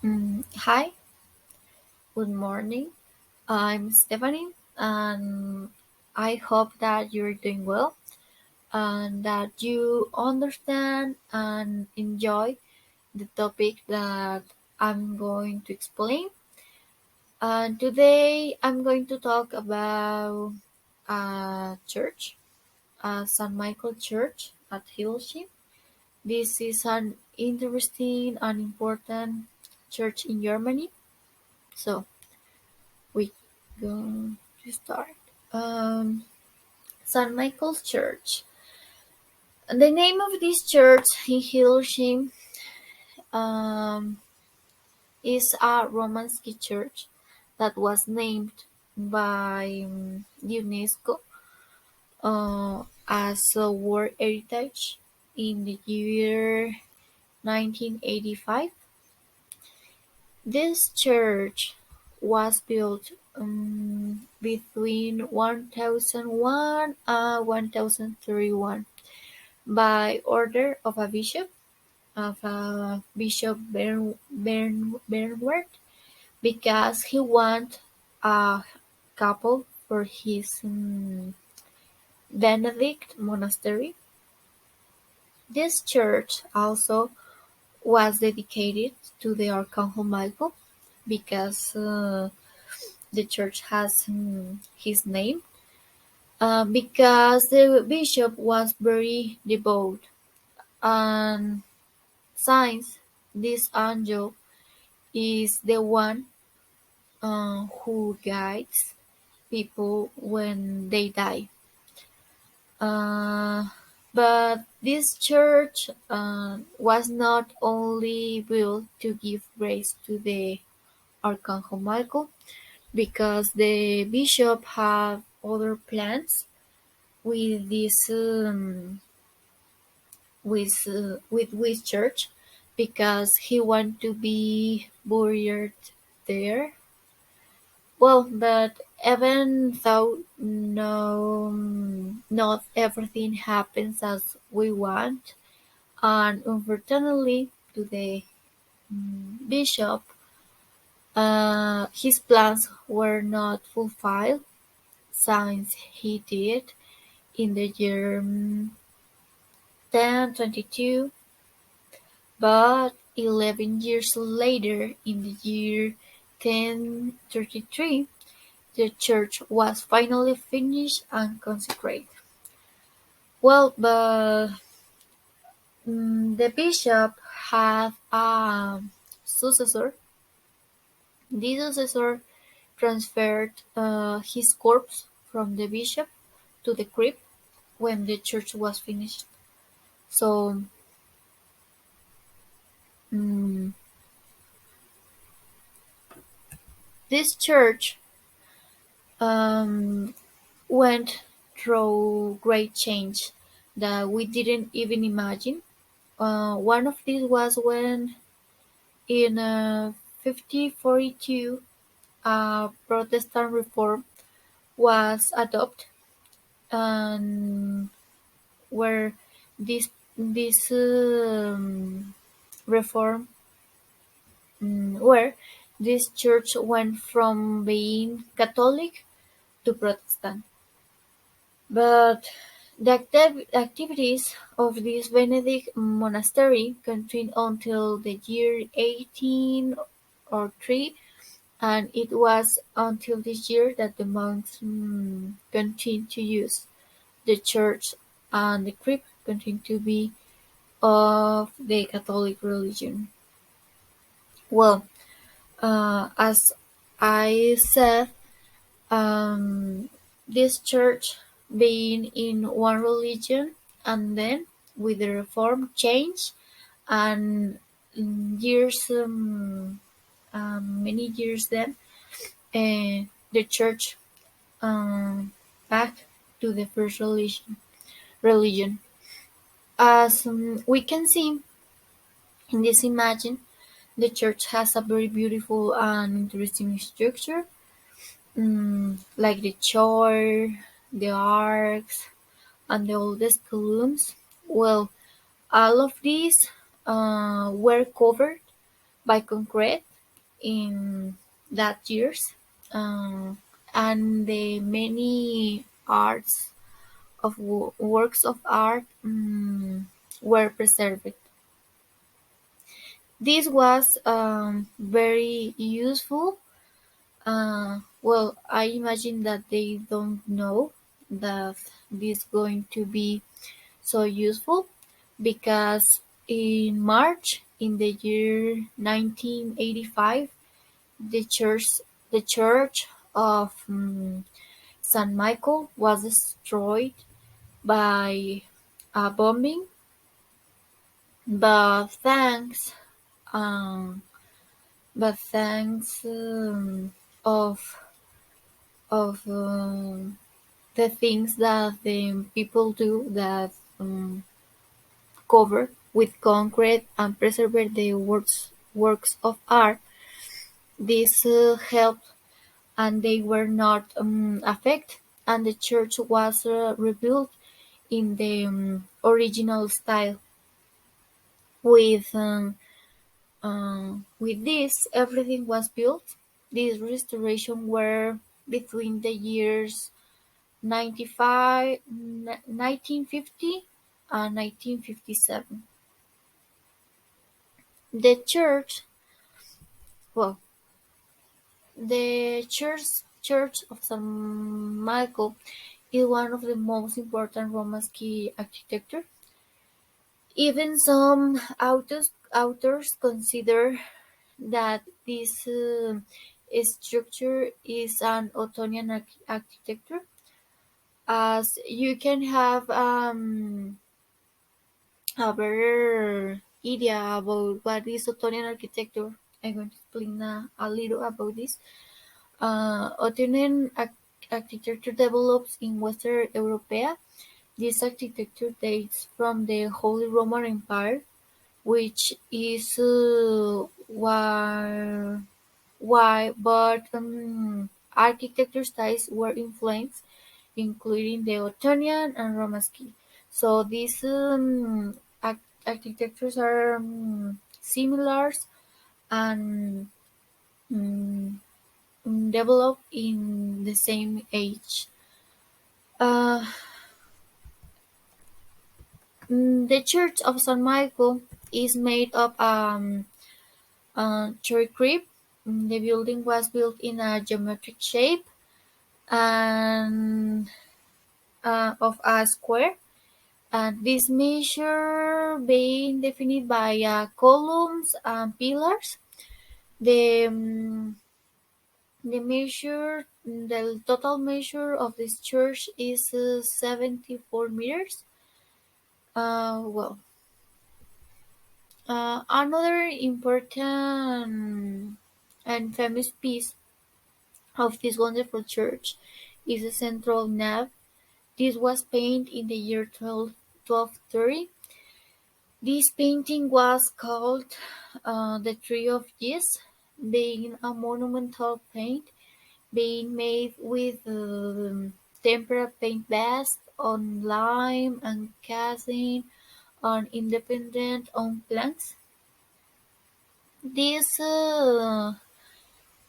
Hi, good morning. I'm Stephanie, and I hope that you're doing well and that you understand and enjoy the topic that I'm going to explain. And today I'm going to talk about a church, St. Michael Church at Hidelsheim. This is an interesting and important church in Germany. So we go to start. Um, St. Michael's Church. The name of this church in Hidelsheim is a Romansky church that was named by UNESCO as a World Heritage in the year 1985. This church was built between 1001 and 1031 by order of Bishop Bernward, because he wanted a couple for his Benedict monastery. This church also was dedicated to the Archangel Michael, because the church has his name, because the bishop was very devout, and since this angel is the one who guides people when they die. Uh, but this church was not only built to give grace to the Archangel Michael, because the bishop had other plans with this church, because he wanted to be buried there. Well, but even though not everything happens as we want, and unfortunately to the bishop, his plans were not fulfilled, since he died in the year 1022, but 11 years later, in the year 1033, the church was finally finished and consecrated. Well, but the bishop had a successor. This successor transferred his corpse from the bishop to the crypt when the church was finished. So mm, this church um, went through great change that we didn't even imagine. One of these was when in 1542 a Protestant reform was adopted, and where this reform where this church went from being Catholic to Protestant. But the activities of this Benedict monastery continued until the year 1803, and it was until this year that the monks continued to use the church, and the crypt continued to be of the Catholic religion. Well, as I said, um, this church being in one religion, and then with the reform change, and years many years then, the church um, back to the first religion. As we can see in this image, the church has a very beautiful and interesting structure, like the choir, the arcs, and the oldest columns. Well, all of these were covered by concrete, in that years, and the many arts of works of art were preserved. This was very useful. Well, I imagine that they don't know that this is going to be so useful because in March in the year 1985, the church the church of San Michael was destroyed by a bombing, but um, thanks of the things that the people do that cover with concrete and preserve the works of art. This helped, and they were not affected, and the church was rebuilt in the original style. With this, everything was built. This restoration were between the years 1950 and 1957. The church, well, the church of San Michael is one of the most important Romanesque architecture. Even some authors consider that this structure is an Ottonian architecture, as you can have a better idea about what is Ottonian architecture. I'm going to explain a little about this. Ottonian architecture develops in Western Europe. This architecture dates from the Holy Roman Empire, which is why but architecture styles were influenced, including the Ottonian and Romanesque. So these architectures are similar and um, developed in the same age. Uh, the Church of San Michael is made of cherry creep. The building was built in a geometric shape and of a square, and this measure being defined by columns and pillars. The the total measure of this church is 74 meters. Well, another important and famous piece of this wonderful church is the central nave. This was painted in the year 1230. This painting was called the Tree of Years, being a monumental paint being made with tempera paint based on lime and casing on independent on planks. This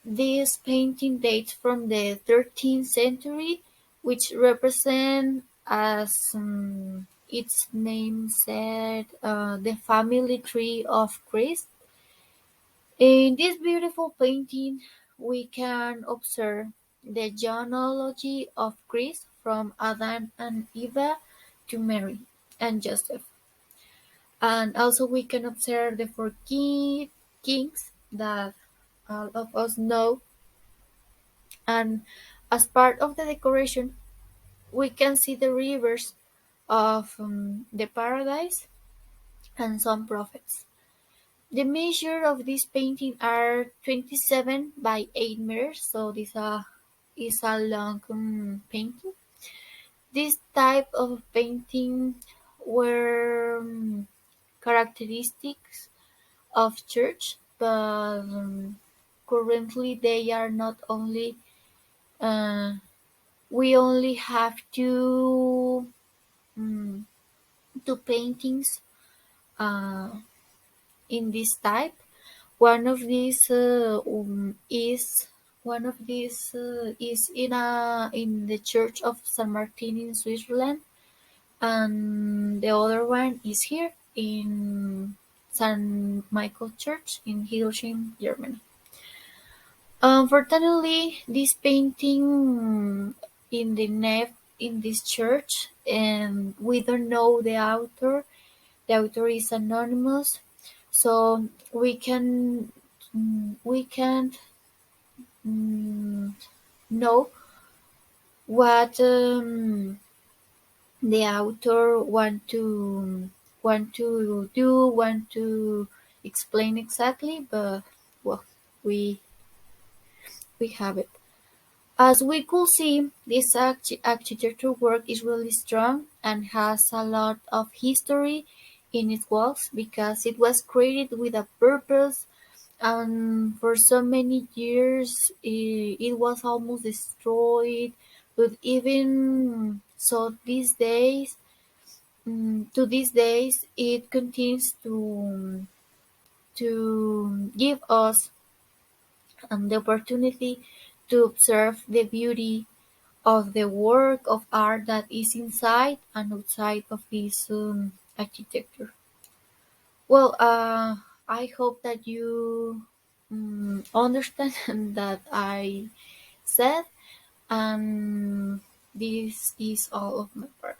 this painting dates from the 13th century, which represent, as its name said, the family tree of Christ. In this beautiful painting, we can observe the genealogy of Christ from Adam and Eve to Mary and Joseph. And also we can observe the four kings that all of us know. And as part of the decoration, we can see the rivers of the paradise and some prophets. The measure of this painting are 27 by 8 meters, so this is a long painting. This type of painting were characteristics of church, but currently they are not only. Uh, we only have um, two paintings uh, in this type. One of these is in the Church of San Martin in Switzerland, and the other one is here in St. Michael Church in Hidelsheim, Germany. Unfortunately, this painting in the nave in this church, and we don't know the author. The author is anonymous, so we can't know what the author want to explain exactly, but well, we we have it. As we could see, this architecture work is really strong and has a lot of history in its walls because it was created with a purpose, and for so many years it was almost destroyed. But even so, to these days, it continues to give us the opportunity to observe the beauty of the work of art that is inside and outside of this architecture. Well, I hope that you understand that I said, and this is all of my part.